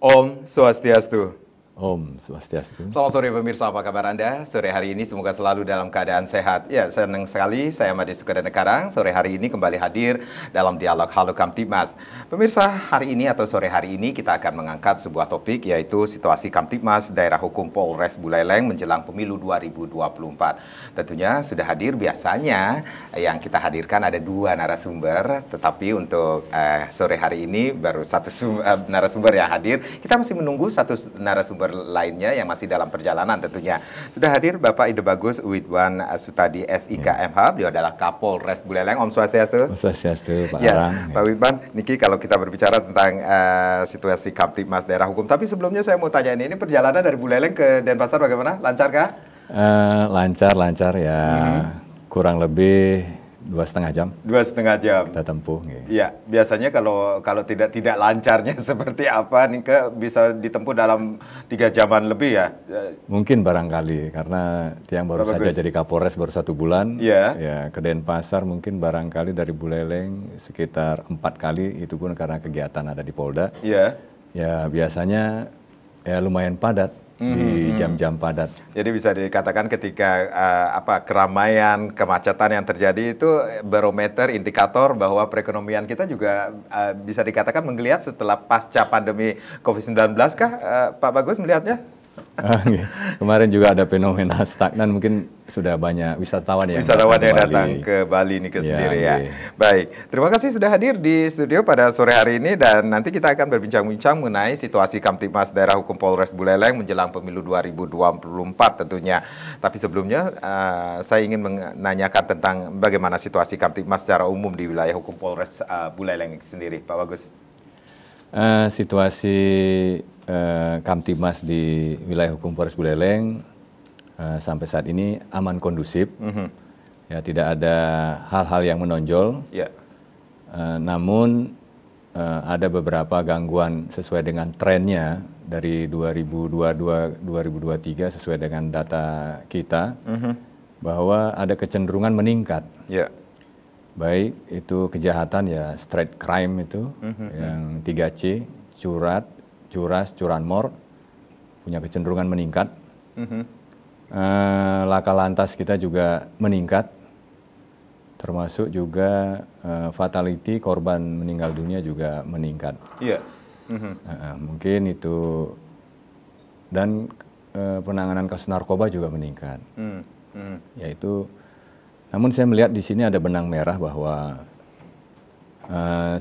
Om Swastiastu. Om Swastiastu. Selamat sore pemirsa, apa kabar Anda? Sore hari ini semoga selalu dalam keadaan sehat. Ya, senang sekali saya Made Sukadana Karang. Sore hari ini kembali hadir dalam dialog Halo Kamtibmas. Pemirsa, hari ini atau sore hari ini kita akan mengangkat sebuah topik, yaitu situasi Kamtibmas Daerah Hukum Polres Buleleng menjelang pemilu 2024. Tentunya sudah hadir, biasanya yang kita hadirkan ada dua narasumber, tetapi untuk sore hari ini baru satu narasumber yang hadir. Kita masih menunggu satu narasumber lainnya yang masih dalam perjalanan tentunya. Sudah hadir Bapak Ide Bagus Widwan Sutadi SIK MH, beliau adalah Kapolres Buleleng. Om Swastiastu. Om Swastiastu, Pak Ya, Arang. Pak Widwan, Niki kalau kita berbicara tentang situasi Kamtibmas daerah hukum, tapi sebelumnya saya mau tanya ini perjalanan dari Buleleng ke Denpasar bagaimana? Lancarkah? Lancar ya. Kurang lebih 2,5 jam. 2,5 jam. Kita tempuh. Iya, biasanya kalau tidak lancarnya seperti apa nih, bisa ditempuh dalam 3 jaman lebih ya? Mungkin barangkali karena yang baru saja jadi Kapolres baru 1 bulan. Ya, ke Denpasar mungkin barangkali dari Buleleng sekitar 4 kali, itu pun karena kegiatan ada di Polda. Ya, biasanya ya lumayan padat. Di jam-jam padat. Jadi bisa dikatakan ketika keramaian, kemacetan yang terjadi itu barometer, indikator bahwa perekonomian kita juga bisa dikatakan menggeliat setelah pasca pandemi COVID-19 kah, Pak Bagus melihatnya? Kemarin juga ada fenomena stagnan, mungkin sudah banyak wisatawan yang datang ke Bali ini sendiri ya. Baik, terima kasih sudah hadir di studio pada sore hari ini, dan nanti kita akan berbincang-bincang mengenai situasi Kamtibmas Daerah Hukum Polres Buleleng menjelang pemilu 2024 tentunya. Tapi sebelumnya saya ingin menanyakan tentang bagaimana situasi Kamtibmas secara umum di wilayah hukum Polres Buleleng sendiri, Pak Bagus. Situasi Kamtibmas di wilayah hukum Polres Buleleng sampai saat ini aman, kondusif. Ya, tidak ada hal-hal yang menonjol. Namun ada beberapa gangguan sesuai dengan trennya dari 2022-2023 sesuai dengan data kita, bahwa ada kecenderungan meningkat. Baik itu kejahatan ya, street crime itu yang 3C, curas, curanmor, punya kecenderungan meningkat. Laka lantas kita juga meningkat, termasuk juga fatality, korban meninggal dunia juga meningkat. Mungkin itu, dan penanganan kasus narkoba juga meningkat. Yaitu, namun saya melihat di sini ada benang merah bahwa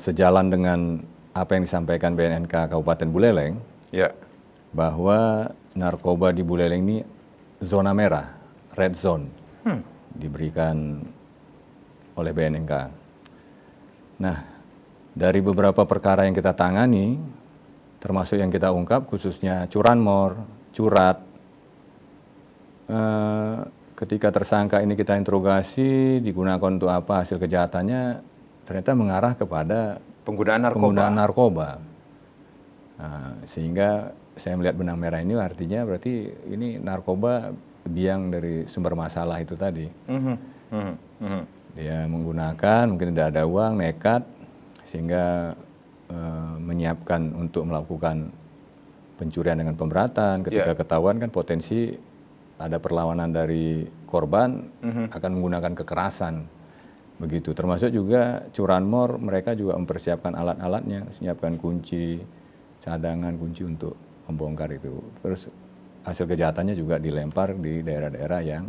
sejalan dengan apa yang disampaikan BNNK Kabupaten Buleleng, bahwa narkoba di Buleleng ini zona merah, red zone, diberikan oleh BNNK. Nah, dari beberapa perkara yang kita tangani, termasuk yang kita ungkap, khususnya curanmor, curat, ketika tersangka ini kita interogasi, digunakan untuk apa, hasil kejahatannya ternyata mengarah kepada penggunaan narkoba. Nah, sehingga saya melihat benang merah ini artinya berarti ini narkoba biang dari sumber masalah itu tadi. Dia menggunakan, mungkin tidak ada uang, nekat, sehingga menyiapkan untuk melakukan pencurian dengan pemberatan. Ketika ketahuan kan potensi ada perlawanan dari korban, akan menggunakan kekerasan. Begitu, termasuk juga curanmor, mereka juga mempersiapkan alat-alatnya, menyiapkan kunci, cadangan kunci untuk membongkar itu. Terus hasil kejahatannya juga dilempar di daerah-daerah yang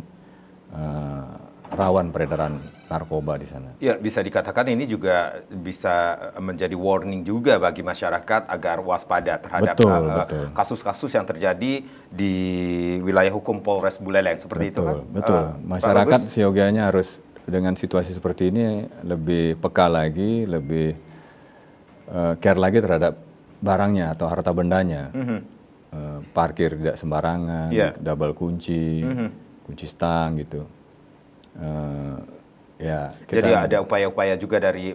rawan peredaran narkoba di sana. Ya, bisa dikatakan ini juga bisa menjadi warning juga bagi masyarakat agar waspada terhadap kasus-kasus yang terjadi di wilayah hukum Polres Buleleng, seperti itu kan? Betul, masyarakat seyogianya harus dengan situasi seperti ini lebih peka lagi, lebih care lagi terhadap barangnya atau harta bendanya. Parkir tidak sembarangan, double kunci, kunci stang gitu. Jadi ada upaya-upaya juga dari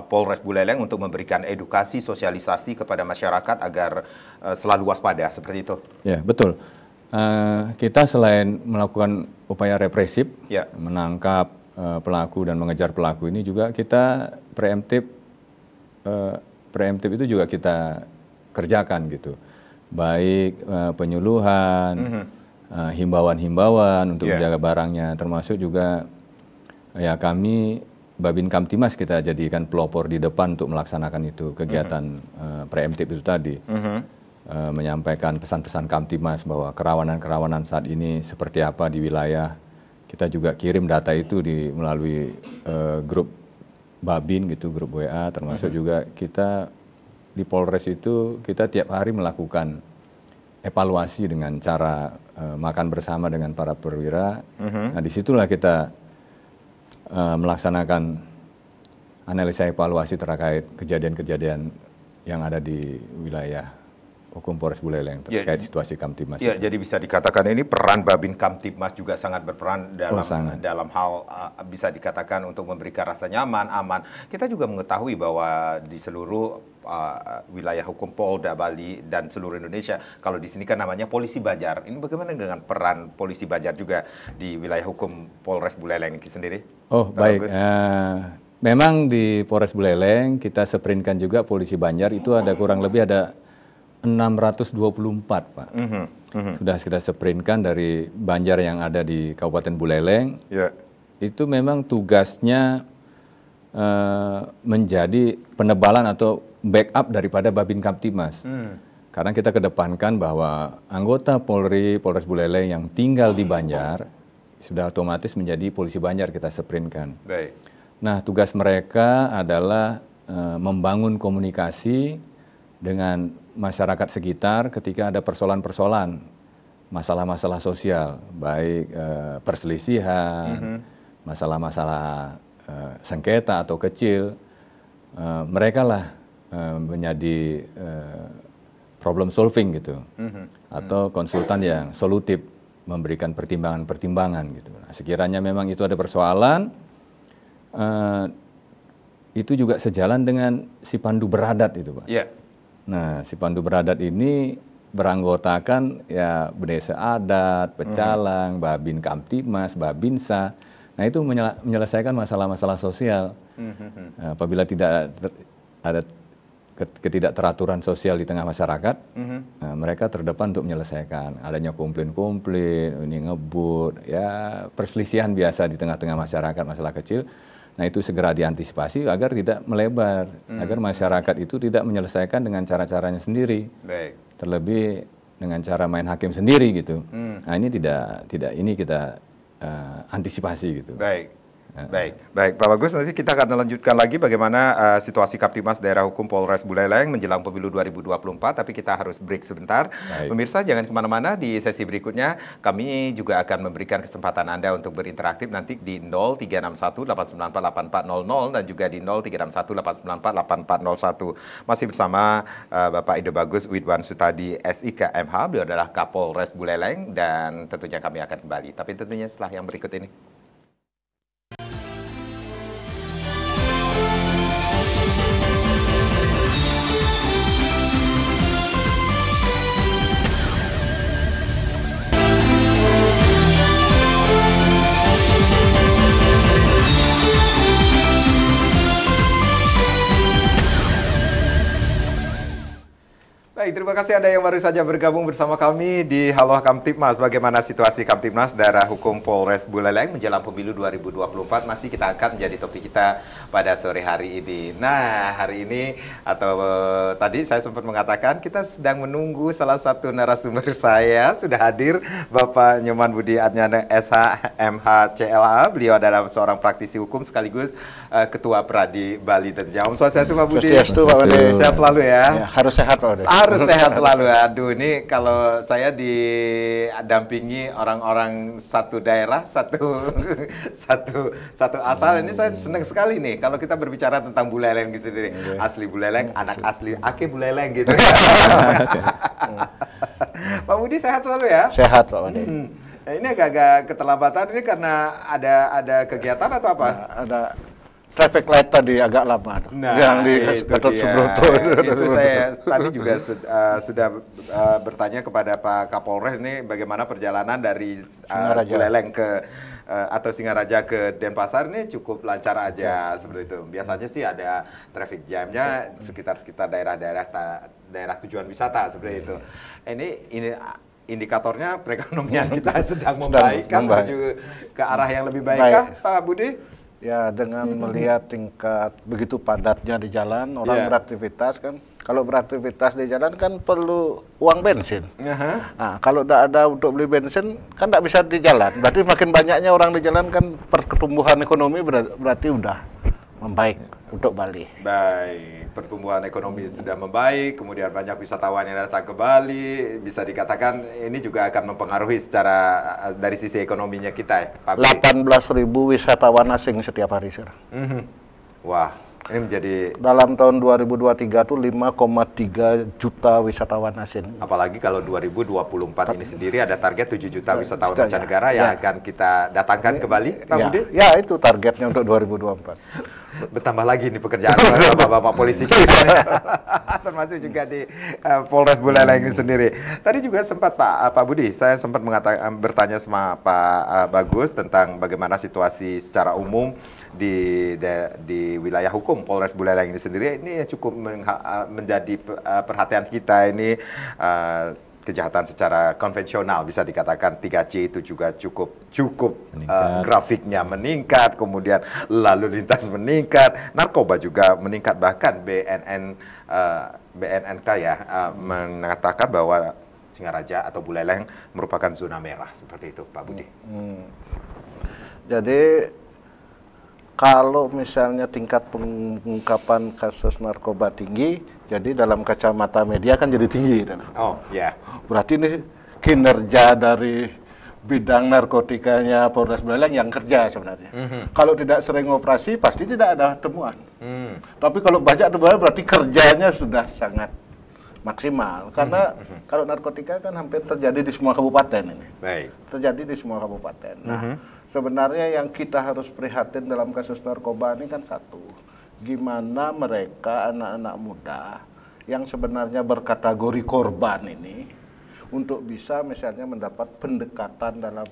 Polres Buleleng untuk memberikan edukasi, sosialisasi kepada masyarakat agar selalu waspada, seperti itu. Ya, betul. Kita selain melakukan upaya represif, menangkap pelaku dan mengejar pelaku ini, juga kita preemptif itu juga kita kerjakan gitu. Baik penyuluhan, himbauan-himbauan untuk menjaga barangnya, termasuk juga ya kami Babin Kamtimas kita jadikan pelopor di depan untuk melaksanakan itu kegiatan preemptif itu tadi. Menyampaikan pesan-pesan Kamtimas bahwa kerawanan-kerawanan saat ini seperti apa di wilayah. Kita juga kirim data itu melalui grup Babin gitu, grup WA, termasuk juga kita di Polres itu kita tiap hari melakukan evaluasi dengan cara makan bersama dengan para perwira. Nah disitulah kita melaksanakan analisa evaluasi terkait kejadian-kejadian yang ada di wilayah hukum Polres Buleleng terkait situasi Kamtimas. Ya, jadi bisa dikatakan ini peran Babin Kamtimas juga sangat berperan dalam hal bisa dikatakan untuk memberikan rasa nyaman, aman. Kita juga mengetahui bahwa di seluruh wilayah hukum Polda Bali dan seluruh Indonesia, kalau di sini kan namanya Polisi Banjar. Ini bagaimana dengan peran Polisi Banjar juga di wilayah hukum Polres Buleleng itu sendiri? Oh, baik. Memang di Polres Buleleng kita sprintkan juga Polisi Banjar itu ada kurang lebih ada 624, Pak. Sudah kita sprintkan dari Banjar yang ada di Kabupaten Buleleng. Itu memang tugasnya menjadi penebalan atau backup daripada Babin Kamtimas. Karena kita kedepankan bahwa anggota Polri, Polres Buleleng yang tinggal di Banjar sudah otomatis menjadi Polisi Banjar kita sprintkan. Nah, tugas mereka adalah membangun komunikasi dengan masyarakat sekitar ketika ada persoalan-persoalan, masalah-masalah sosial, baik perselisihan, masalah-masalah sengketa atau kecil, mereka lah menjadi problem solving gitu, atau konsultan yang solutif memberikan pertimbangan-pertimbangan gitu. Nah, sekiranya memang itu ada persoalan, itu juga sejalan dengan si pandu beradat itu, Pak. Nah, si pandu beradat ini beranggotakan ya desa adat, pecalang, Babin Kamtimas, Babinsa. Nah, itu menyelesaikan masalah-masalah sosial. Apabila tidak ada ketidakteraturan sosial di tengah masyarakat, mereka terdepan untuk menyelesaikan. Adanya komplain-komplain, ini ngebut, ya perselisihan biasa di tengah-tengah masyarakat, masalah kecil. Nah, itu segera diantisipasi agar tidak melebar, agar masyarakat itu tidak menyelesaikan dengan cara-caranya sendiri. Terlebih dengan cara main hakim sendiri gitu. Nah, ini ini kita antisipasi gitu. Baik, Pak Bagus, nanti kita akan lanjutkan lagi bagaimana situasi Kamtimas Daerah Hukum Polres Buleleng menjelang pemilu 2024, tapi kita harus break sebentar. Pemirsa, jangan kemana-mana, di sesi berikutnya kami juga akan memberikan kesempatan Anda untuk berinteraksi nanti di 0361-894-8400 dan juga di 0361-894-8401. Masih bersama Bapak Ido Bagus Widwan Sutadi SIK MH, beliau adalah Kapolres Buleleng, dan tentunya kami akan kembali, tapi tentunya setelah yang berikut ini. Baik, terima kasih Anda yang baru saja bergabung bersama kami di Halo Kamtibmas. Bagaimana situasi Kamtibmas Daerah Hukum Polres Buleleng menjelang pemilu 2024 masih kita angkat menjadi topik kita pada sore hari ini. Nah, hari ini atau tadi saya sempat mengatakan kita sedang menunggu salah satu narasumber saya. Sudah hadir Bapak Nyoman Budi Adnyana SH MH CLA. Beliau adalah seorang praktisi hukum sekaligus Ketua Pradi Bali tentunya. Om Swastiastu Pak Budi. Swastiastu Pak Budi. Sehat selalu ya. Harus sehat Pak Budi. Harus sehat selalu. Aduh, ini kalau saya didampingi orang-orang satu daerah, satu asal, ini saya senang sekali nih kalau kita berbicara tentang Buleleng gitu sendiri. Asli Buleleng, anak asli Ake Buleleng gitu. Pak Budi sehat selalu ya? Sehat Pak Budi. Nah, ini agak-agak keterlambatan ini karena ada kegiatan atau apa? Ada traffic light tadi agak lama, yang di Gatot Subroto. Itu saya tadi juga sudah bertanya kepada Pak Kapolres ini bagaimana perjalanan dari Buleleng ke atau Singaraja ke Denpasar ini cukup lancar aja seperti itu. Biasanya sih ada traffic jamnya sekitar daerah tujuan wisata seperti itu. Ini indikatornya perekonomian kita sedang membaik kan, menuju ke arah yang lebih baik kah, Pak Budi? Ya, dengan melihat tingkat begitu padatnya di jalan, orang beraktivitas kan. Kalau beraktivitas di jalan kan perlu uang bensin. Nah, kalau tidak ada untuk beli bensin kan tidak bisa di jalan. Berarti makin banyaknya orang di jalan kan pertumbuhan ekonomi berarti udah membaik untuk Bali. Baik, pertumbuhan ekonomi sudah membaik, kemudian banyak wisatawan yang datang ke Bali. Bisa dikatakan ini juga akan mempengaruhi secara dari sisi ekonominya kita ya, Pak Budi. 18.000 wisatawan asing setiap hari sekarang. Wah, ini menjadi dalam tahun 2023 itu 5,3 juta wisatawan asing. Apalagi kalau 2024 ini sendiri ada target 7 juta wisatawan mancanegara yang akan kita datangkan ke Bali, Pak Budi? Ya, itu targetnya untuk 2024. Bertambah lagi nih pekerjaan bapak-bapak polisi kita, termasuk juga di Polres Buleleng ini sendiri. Tadi juga sempat Pak Budi, saya sempat bertanya sama Pak Bagus tentang bagaimana situasi secara umum di wilayah hukum Polres Buleleng ini sendiri. Ini cukup menjadi perhatian kita ini. Kejahatan secara konvensional bisa dikatakan 3C itu juga cukup grafiknya meningkat, kemudian lalu lintas meningkat, narkoba juga meningkat, bahkan BNNK mengatakan bahwa Singaraja atau Buleleng merupakan zona merah seperti itu, Pak Budi. Jadi kalau misalnya tingkat pengungkapan kasus narkoba tinggi, jadi dalam kacamata media kan jadi tinggi. Oh, ya. Berarti ini kinerja dari bidang narkotikanya Polres Buleleng yang kerja sebenarnya. Kalau tidak sering operasi, pasti tidak ada temuan. Tapi kalau banyak temuan, berarti kerjanya sudah sangat maksimal. Karena kalau narkotika kan hampir terjadi di semua kabupaten ini. Baik. Terjadi di semua kabupaten. Nah, sebenarnya yang kita harus prihatin dalam kasus narkoba ini kan satu, gimana mereka anak-anak muda yang sebenarnya berkategori korban ini untuk bisa misalnya mendapat pendekatan dalam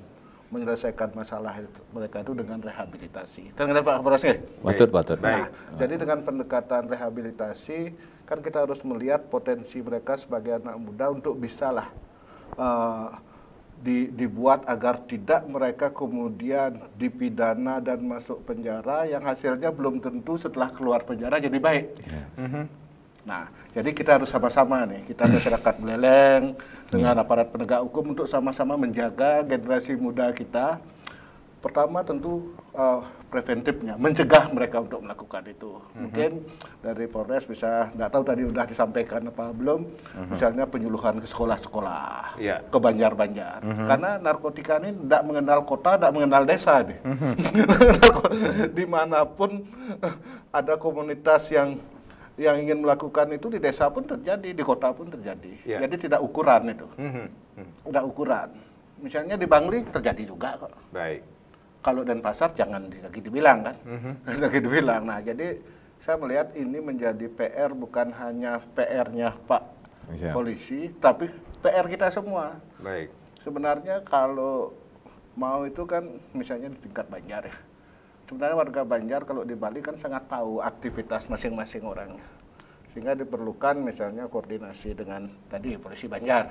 menyelesaikan masalah mereka itu dengan rehabilitasi. Terdengar Pak Kapolres? Patut. Nah, jadi dengan pendekatan rehabilitasi kan kita harus melihat potensi mereka sebagai anak muda untuk bisalah dibuat agar tidak mereka kemudian dipidana dan masuk penjara yang hasilnya belum tentu setelah keluar penjara jadi baik. Nah, jadi kita harus sama-sama nih, kita masyarakat Buleleng dengan aparat penegak hukum untuk sama-sama menjaga generasi muda kita. Pertama tentu preventifnya, mencegah mereka untuk melakukan itu. Mungkin dari Polres bisa, nggak tahu tadi udah disampaikan apa belum, misalnya penyuluhan ke sekolah-sekolah, ke Banjar-Banjar. Karena narkotika ini tidak mengenal kota, tidak mengenal desa nih. Dimanapun ada komunitas yang ingin melakukan itu di desa pun terjadi, di kota pun terjadi. Jadi tidak ukuran itu, tidak ukuran. Misalnya di Bangli terjadi juga kok. Baik. Kalau Denpasar jangan lagi dibilang kan, lagi dibilang. Nah, jadi saya melihat ini menjadi PR, bukan hanya PR-nya Pak Polisi, tapi PR kita semua. Baik. Sebenarnya kalau mau itu kan misalnya di tingkat Banjar ya. Sebenarnya warga Banjar kalau di Bali kan sangat tahu aktivitas masing-masing orangnya. Sehingga diperlukan misalnya koordinasi dengan tadi Polisi Banjar.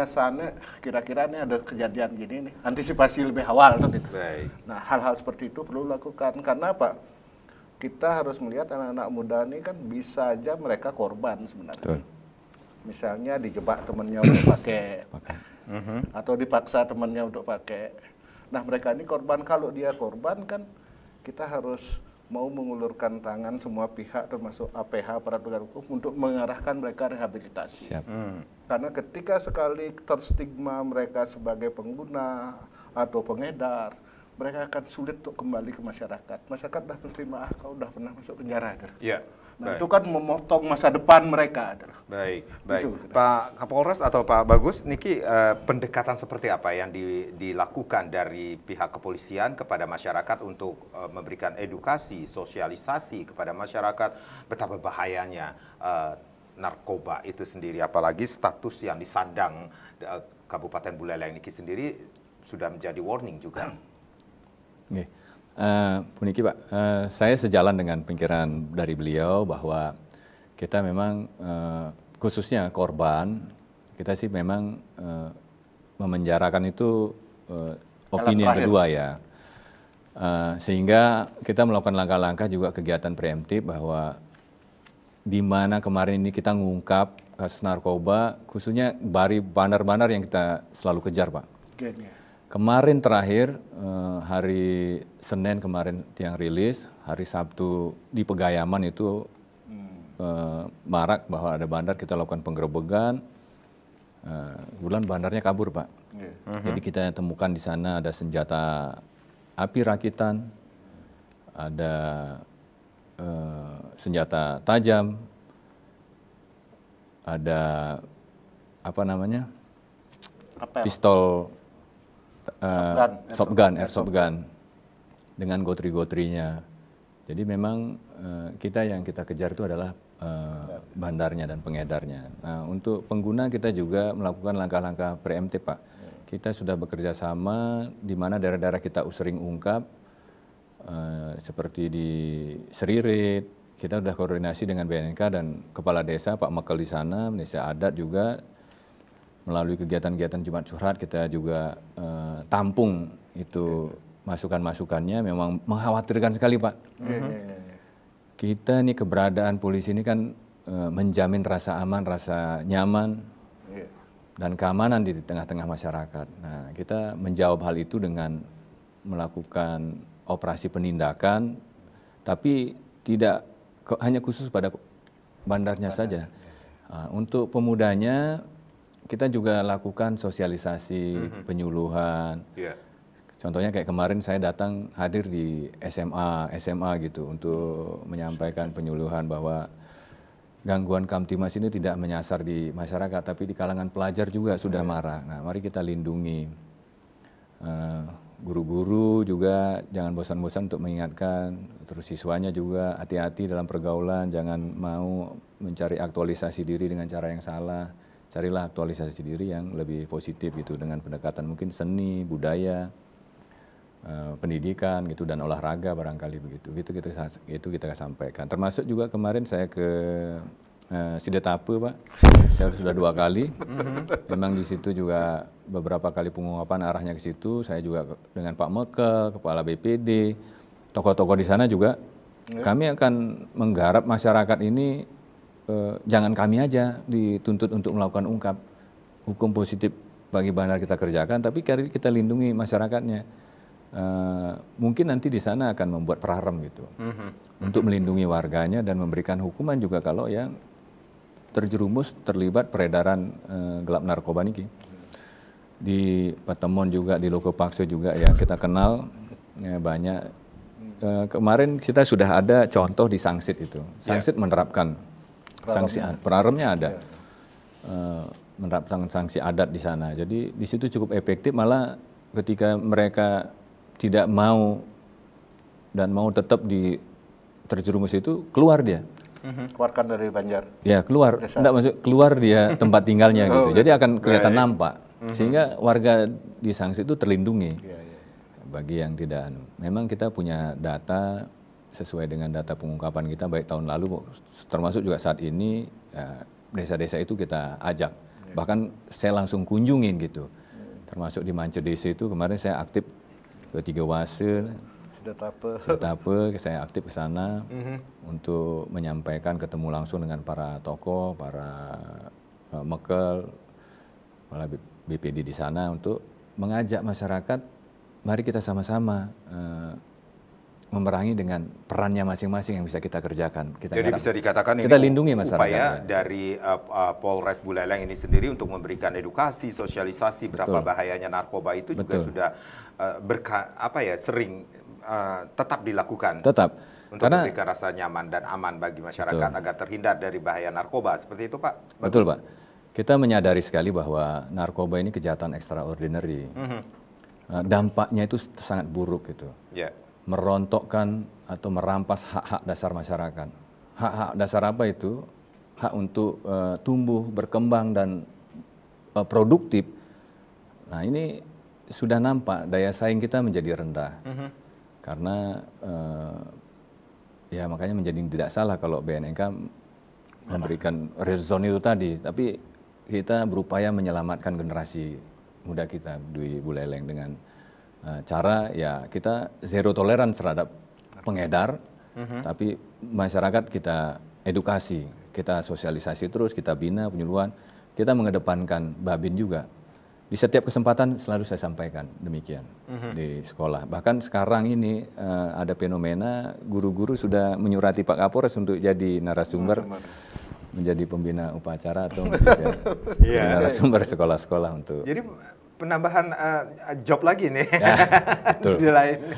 Sana kira-kira ini ada kejadian gini nih, antisipasi lebih awal tuh gitu. Nah, hal-hal seperti itu perlu lakukan. Karena apa? Kita harus melihat anak-anak muda ini kan bisa aja mereka korban sebenarnya. Betul. Misalnya dijebak temannya untuk pakai, atau dipaksa temannya untuk pakai. Nah, mereka ini korban. Kalau dia korban kan kita harus mau mengulurkan tangan semua pihak termasuk APH, aparat penegak hukum untuk mengarahkan mereka rehabilitasi. Karena ketika sekali terstigma mereka sebagai pengguna atau pengedar, mereka akan sulit untuk kembali ke masyarakat. Masyarakat dah menerima, kau udah pernah masuk penjara. Nah, itu kan memotong masa depan mereka. Baik. Itu. Pak Kapolres atau Pak Bagus, niki pendekatan seperti apa yang dilakukan dari pihak kepolisian kepada masyarakat untuk memberikan edukasi, sosialisasi kepada masyarakat betapa bahayanya narkoba itu sendiri, apalagi status yang disandang Kabupaten Buleleng niki sendiri sudah menjadi warning juga. Oke. Bu Niki, Pak, saya sejalan dengan pikiran dari beliau bahwa kita memang khususnya korban, kita sih memang memenjarakan itu opini yang kedua ya. Sehingga kita melakukan langkah-langkah juga kegiatan preemptif bahwa di mana kemarin ini kita ngungkap kasus narkoba, khususnya dari bandar-bandar yang kita selalu kejar, Pak. Kemarin terakhir, hari Senin kemarin tiang rilis, hari Sabtu di Pegayaman itu marak bahwa ada bandar, kita lakukan penggerebekan, kebetulan bandarnya kabur, Pak. Jadi kita temukan di sana ada senjata api rakitan, ada senjata tajam, ada pistol airsoft gun dengan gotri-gotrinya. Jadi memang kita yang kita kejar itu adalah bandarnya dan pengedarnya. Nah, untuk pengguna kita juga melakukan langkah-langkah preemptif, Pak. Kita sudah bekerja sama di mana daerah-daerah kita sering ungkap, seperti di Seririt, kita sudah koordinasi dengan BNK dan Kepala Desa Pak Mekel di sana, Desa Adat juga, melalui kegiatan-kegiatan Jumat Curhat kita juga tampung itu masukan-masukannya. Memang mengkhawatirkan sekali, Pak. Kita nih keberadaan polisi ini kan menjamin rasa aman, rasa nyaman, dan keamanan di tengah-tengah masyarakat. Nah, kita menjawab hal itu dengan melakukan operasi penindakan, tapi tidak hanya khusus pada bandarnya saja. Untuk pemudanya, kita juga lakukan sosialisasi, penyuluhan. Contohnya kayak kemarin saya datang hadir di SMA gitu untuk menyampaikan penyuluhan bahwa gangguan Kamtimas ini tidak menyasar di masyarakat, tapi di kalangan pelajar juga sudah marah. Nah, mari kita lindungi. Guru-guru juga jangan bosan-bosan untuk mengingatkan, terus siswanya juga hati-hati dalam pergaulan, jangan mau mencari aktualisasi diri dengan cara yang salah. Carilah aktualisasi diri yang lebih positif gitu, dengan pendekatan mungkin seni, budaya, pendidikan gitu, dan olahraga barangkali begitu. Itu kita sampaikan. Termasuk juga kemarin saya ke Sidetape, Pak. Saya sudah 2 kali. Memang di situ juga beberapa kali pengungkapan arahnya ke situ. Saya juga dengan Pak Mekel, Kepala BPD, tokoh-tokoh di sana juga. Kami akan menggarap masyarakat ini, jangan kami aja dituntut untuk melakukan ungkap. Hukum positif bagi bandar kita kerjakan, tapi kita lindungi masyarakatnya. Mungkin nanti di sana akan membuat prarem gitu, untuk melindungi warganya dan memberikan hukuman juga kalau yang terjerumus terlibat peredaran gelap narkoba niki. Di Patemon juga, di Loko Pakso juga yang kita kenal banyak. Kemarin kita sudah ada contoh di Sangsit itu. Sangsit menerapkan sanksi praremnya ada, menerapkan sanksi adat di sana. Jadi di situ cukup efektif, malah ketika mereka tidak mau dan mau tetap terjerumus itu, keluar dia. Keluarkan dari Banjar. Ya, keluar. Enggak masuk, keluar dia tempat tinggalnya gitu. Jadi akan kelihatan nampak. Sehingga warga di Sangsit itu terlindungi. Bagi yang tidak, memang kita punya data sesuai dengan data pengungkapan kita baik tahun lalu, termasuk juga saat ini, desa-desa itu kita ajak. Bahkan saya langsung kunjungin gitu. Termasuk di Mance Desa itu kemarin saya aktif ke 3 Wase, Sidetape, saya aktif ke sana untuk menyampaikan, ketemu langsung dengan para tokoh, para Mekel, kepala BPD di sana, untuk mengajak masyarakat, mari kita sama-sama memerangi dengan perannya masing-masing yang bisa kita kerjakan. Jadi bisa dikatakan kita ini lindungi masyarakat. Upaya dari Polres Buleleng ini sendiri untuk memberikan edukasi, sosialisasi betapa bahayanya narkoba itu juga sudah sering tetap dilakukan. Tetap. Untuk memberikan rasa nyaman dan aman bagi masyarakat agar terhindar dari bahaya narkoba. Seperti itu, Pak? Betul, Pak. Kita menyadari sekali bahwa narkoba ini kejahatan extraordinary. Dampaknya itu sangat buruk gitu. Merontokkan atau merampas hak-hak dasar masyarakat. Hak-hak dasar apa itu? Hak untuk tumbuh, berkembang, dan produktif. Nah, ini sudah nampak daya saing kita menjadi rendah. Karena ya makanya menjadi tidak salah kalau BNNK memberikan red zone itu tadi, tapi kita berupaya menyelamatkan generasi muda kita di Buleleng dengan cara ya kita zero tolerance terhadap pengedar, tapi masyarakat kita edukasi, kita sosialisasi terus, kita bina penyuluhan, kita mengedepankan Babin juga. Di setiap kesempatan selalu saya sampaikan demikian di sekolah. Bahkan sekarang ini ada fenomena guru-guru sudah menyurati Pak Kapolres untuk jadi narasumber, menjadi pembina upacara atau menjadi narasumber sekolah-sekolah untuk. Jadi penambahan job lagi nih. Di lain.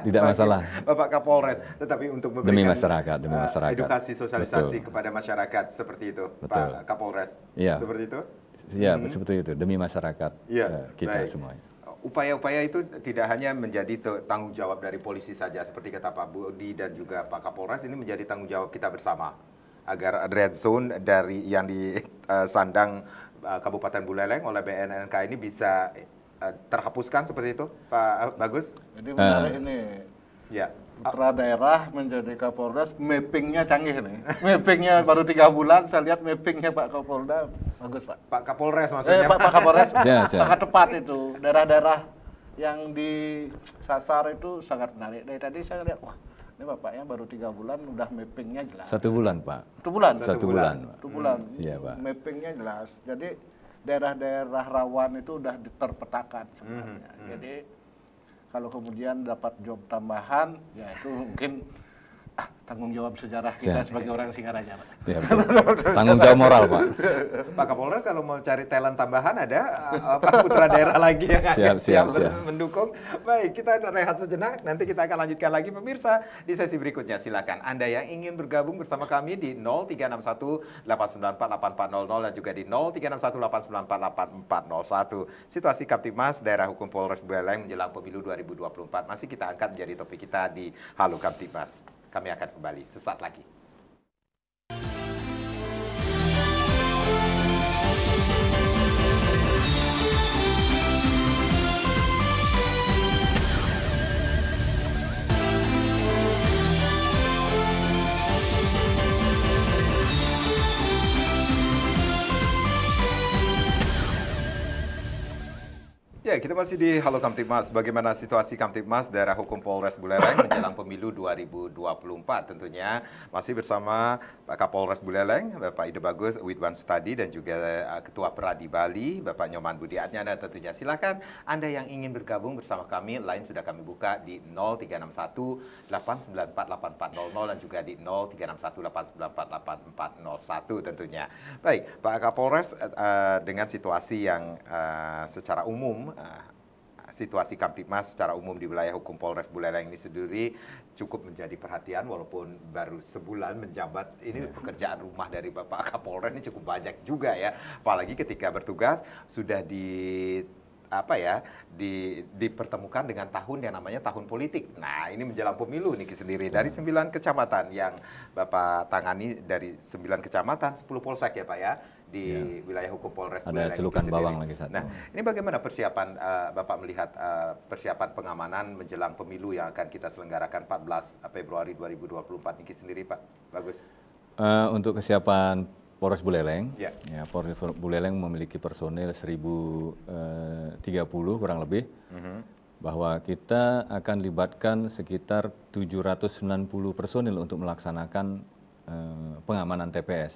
Tidak masalah. Bapak Kapolres, tetapi untuk memberikan demi masyarakat, edukasi sosialisasi kepada masyarakat seperti itu, Pak Kapolres. Iya. Seperti itu? Iya, seperti itu demi masyarakat kita semuanya. Upaya-upaya itu tidak hanya menjadi tanggung jawab dari polisi saja, seperti kata Pak Budi dan juga Pak Kapolres, ini menjadi tanggung jawab kita bersama agar red zone dari yang disandang Kabupaten Buleleng oleh BNNK ini bisa terhapuskan seperti itu, Pak Bagus? Jadi menarik ini. Ya. Putra daerah menjadi Kapolres, mappingnya canggih nih. Mappingnya baru 3 bulan, saya lihat mappingnya Pak Kapolda bagus, Pak. Pak Kapolres maksudnya. Pak Kapolres sangat tepat itu. Daerah-daerah yang disasar itu sangat menarik. Dari tadi saya lihat, wah ini bapaknya baru 3 bulan udah mappingnya jelas. 1 bulan, Pak. 1 bulan? 1 bulan. 1 bulan. Iya, Pak. Mappingnya jelas. Jadi daerah-daerah rawan itu udah terpetakan sebenarnya. Jadi kalau kemudian dapat job tambahan, ya itu mungkin tanggung jawab sejarah kita sebagai orang Singaraja, Pak. Ya, tanggung jawab moral, Pak. Pak Kapolres kalau mau cari talent tambahan ada putra daerah lagi yang siap mendukung. Baik, kita rehat sejenak, nanti kita akan lanjutkan lagi pemirsa di sesi berikutnya. Silakan Anda yang ingin bergabung bersama kami di 0361 894 8400 dan juga di 0361 894 8401. Situasi Kamtibmas Daerah Hukum Polres Buleleng menjelang pemilu 2024 masih kita angkat menjadi topik kita di Halo Kamtibmas. Kami akan kembali sesaat lagi. Ya, kita masih di Halo Kamtibmas. Bagaimana situasi Kamtibmas Daerah Hukum Polres Buleleng menjelang pemilu 2024? Tentunya masih bersama Pak Kapolres Buleleng, Bapak Ide Bagus Widwan Sutadi, dan juga Ketua Peradi Bali, Bapak Nyoman Budi Adnyana. Tentunya silakan Anda yang ingin bergabung bersama kami, line sudah kami buka di 0361 894 8400 dan juga di 0361 894 8401 tentunya. Baik, Pak Kapolres, dengan situasi yang secara umum situasi Kamtibmas secara umum di wilayah hukum Polres Buleleng ini sendiri cukup menjadi perhatian walaupun baru sebulan menjabat. Ini pekerjaan rumah dari Bapak Kapolres ini cukup banyak juga ya, apalagi ketika bertugas sudah dipertemukan dengan tahun yang namanya tahun politik. Nah, ini menjelang pemilu nih sendiri dari 9 kecamatan yang Bapak tangani, dari 9 kecamatan 10 polsek ya Pak ya di wilayah hukum Polres Buleleng. Ada celukan bawang lagi satu. Nah, ini bagaimana persiapan Bapak melihat persiapan pengamanan menjelang pemilu yang akan kita selenggarakan 14 Februari 2024 ini sendiri Pak Bagus? Untuk kesiapan Polres Buleleng, ya Polres Buleleng memiliki personil 1030 kurang lebih, bahwa kita akan libatkan sekitar 790 personil untuk melaksanakan pengamanan TPS.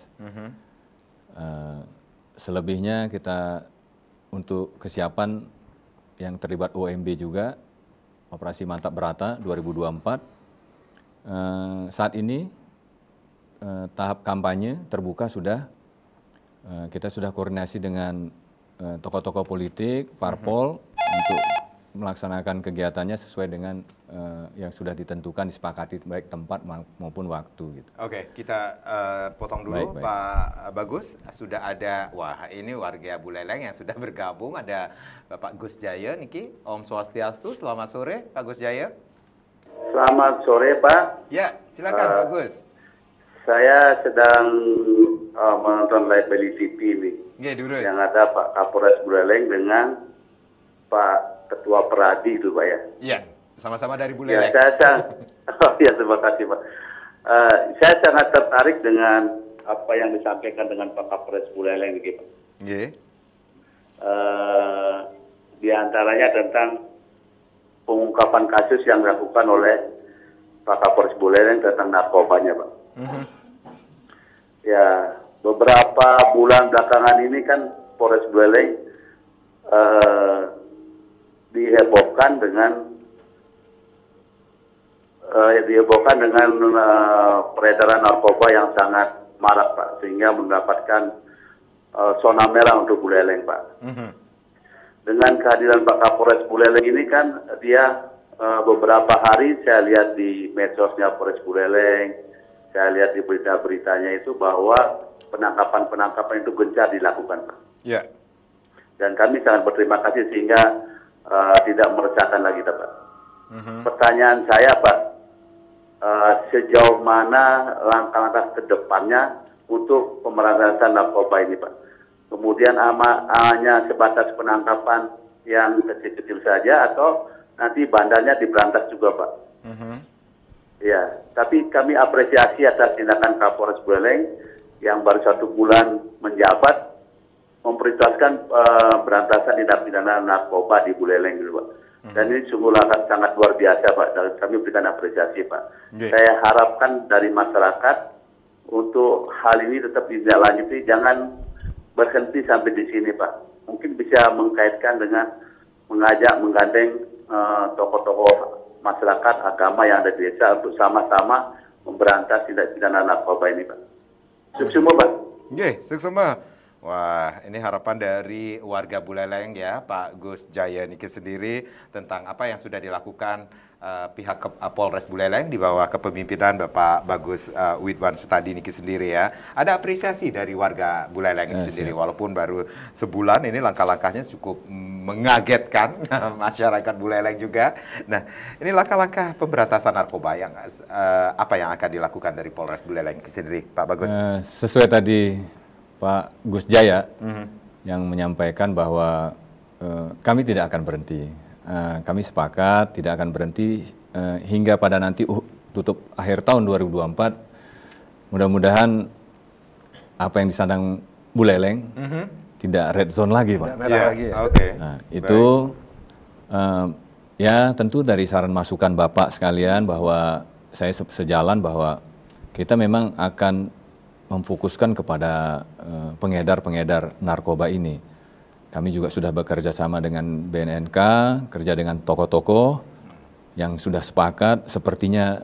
Selebihnya kita untuk kesiapan yang terlibat OMB juga, Operasi Mantap Berata 2024, saat ini tahap kampanye terbuka sudah, kita sudah koordinasi dengan tokoh-tokoh politik, parpol untuk melaksanakan kegiatannya sesuai dengan yang sudah ditentukan, disepakati baik tempat maupun waktu gitu. Oke, kita potong dulu. Baik. Pak Bagus, sudah ada, wah ini warga Buleleng yang sudah bergabung, ada Bapak Gus Jaya Niki. Om Swastiastu, selamat sore Pak Gus Jaya. Selamat sore Pak. Ya, silakan Pak Gus. Saya sedang menonton live di TV ini. Ya, yang ada Pak Kapolres Buleleng dengan Pak Ketua Peradi itu Pak ya. Iya, Sama-sama dari Ya, Buleleng. ya, terima kasih Pak. Saya sangat tertarik dengan apa yang disampaikan dengan Pak Kapolres Buleleng ini Pak. Nggih. Di antaranya tentang pengungkapan kasus yang dilakukan oleh Pak Kapolres Buleleng tentang narkobanya Pak. Ya, beberapa bulan belakangan ini kan Polres Buleleng dihebohkan dengan peredaran narkoba yang sangat marak Pak, sehingga mendapatkan zona merah untuk Buleleng Pak. Dengan kehadiran Pak Kapolres Buleleng ini kan dia beberapa hari saya lihat di medsosnya Polres Buleleng, saya lihat di berita-beritanya itu bahwa penangkapan-penangkapan itu gencar dilakukan Pak. Ya. Dan kami sangat berterima kasih sehingga tidak meresahkan lagi Pak. Pertanyaan saya Pak, sejauh mana langkah-langkah ke depannya untuk pemberantasan narkoba ini Pak? Kemudian hanya sebatas penangkapan yang kecil-kecil saja atau nanti bandarnya diberantas juga Pak? Ya, tapi kami apresiasi atas tindakan Kapolres Buleleng yang baru 1 bulan menjabat memprioritaskan berantasan tindak pidana narkoba di Buleleng gitu Pak. Dan ini sungguh sangat luar biasa Pak, dan kami berikan apresiasi Pak. Saya harapkan dari masyarakat untuk hal ini tetap ditindaklanjuti, jangan berhenti sampai di sini Pak. Mungkin bisa mengkaitkan dengan menggandeng tokoh-tokoh masyarakat agama yang ada di desa untuk sama-sama memberantas tindak pidana narkoba ini Pak. Sukses Pak. Nggih, sukses. Wah, ini harapan dari warga Buleleng ya, Pak Gus Jaya niki sendiri tentang apa yang sudah dilakukan pihak Polres Buleleng di bawah kepemimpinan Bapak Bagus Widwan Sutadi niki sendiri ya. Ada apresiasi dari warga Buleleng sendiri, walaupun baru sebulan ini langkah-langkahnya cukup mengagetkan masyarakat Buleleng juga. Nah, ini langkah-langkah pemberantasan narkoba yang apa yang akan dilakukan dari Polres Buleleng sendiri, Pak Bagus? Sesuai tadi Pak Gus Jaya yang menyampaikan bahwa kami tidak akan berhenti. Kami sepakat tidak akan berhenti hingga pada nanti tutup akhir tahun 2024. Mudah-mudahan apa yang disandang Buleleng tidak red zone lagi, Pak. Nah, itu ya tentu dari saran masukan Bapak sekalian bahwa saya sejalan bahwa kita memang akan memfokuskan kepada pengedar-pengedar narkoba ini. Kami juga sudah bekerja sama dengan BNNK, kerja dengan tokoh-tokoh yang sudah sepakat. Sepertinya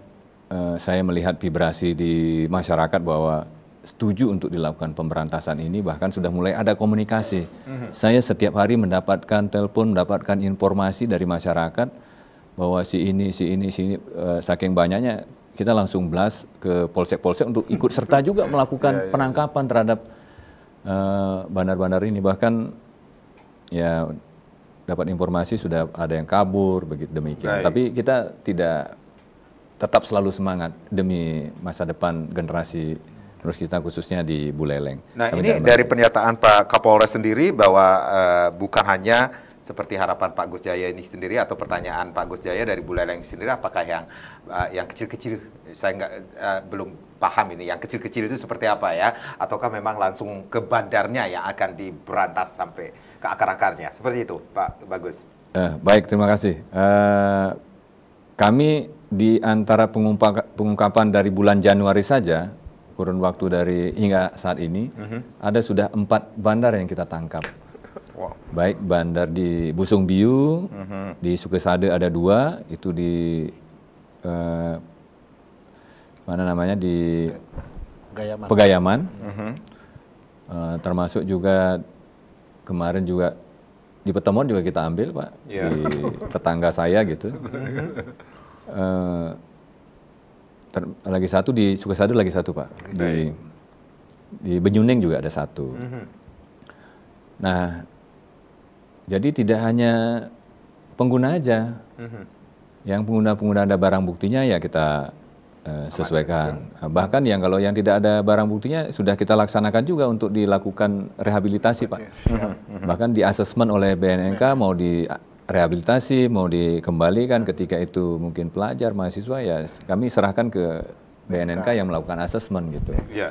saya melihat vibrasi di masyarakat bahwa setuju untuk dilakukan pemberantasan ini, bahkan sudah mulai ada komunikasi. Saya setiap hari mendapatkan telepon, mendapatkan informasi dari masyarakat bahwa si ini, saking banyaknya kita langsung blast ke polsek-polsek untuk ikut serta juga melakukan penangkapan terhadap bandar-bandar ini. Bahkan ya dapat informasi sudah ada yang kabur begitu demikian. Tapi kita tetap selalu semangat demi masa depan generasi terus kita khususnya di Buleleng. Nah, ini dari pernyataan Pak Kapolres sendiri bahwa bukan hanya seperti harapan Pak Gus Jaya ini sendiri atau pertanyaan Pak Gus Jaya dari Buleleng sendiri, apakah yang kecil-kecil, saya belum paham ini, yang kecil-kecil itu seperti apa ya, ataukah memang langsung ke bandarnya yang akan diberantas sampai ke akar-akarnya, seperti itu Pak Bagus? Baik, terima kasih. Kami di antara pengungkapan dari bulan Januari saja, kurun waktu hingga saat ini, ada sudah 4 bandar yang kita tangkap. Wow. Baik bandar di Busung Biu, di Sukesade ada 2, itu di mana namanya di Pegayaman, termasuk juga kemarin juga di Petemon juga kita ambil Pak, di tetangga saya gitu. Lagi satu di Sukesade, lagi satu Pak, di Benyuning juga ada 1. Nah, jadi tidak hanya pengguna aja, yang pengguna ada barang buktinya ya kita sesuaikan. Bahkan kalau yang tidak ada barang buktinya sudah kita laksanakan juga untuk dilakukan rehabilitasi Pak. Bahkan di asesmen oleh BNNK mau rehabilitasi, mau dikembalikan ketika itu mungkin pelajar, mahasiswa, ya kami serahkan ke BNNK yang melakukan asesmen gitu. Ya.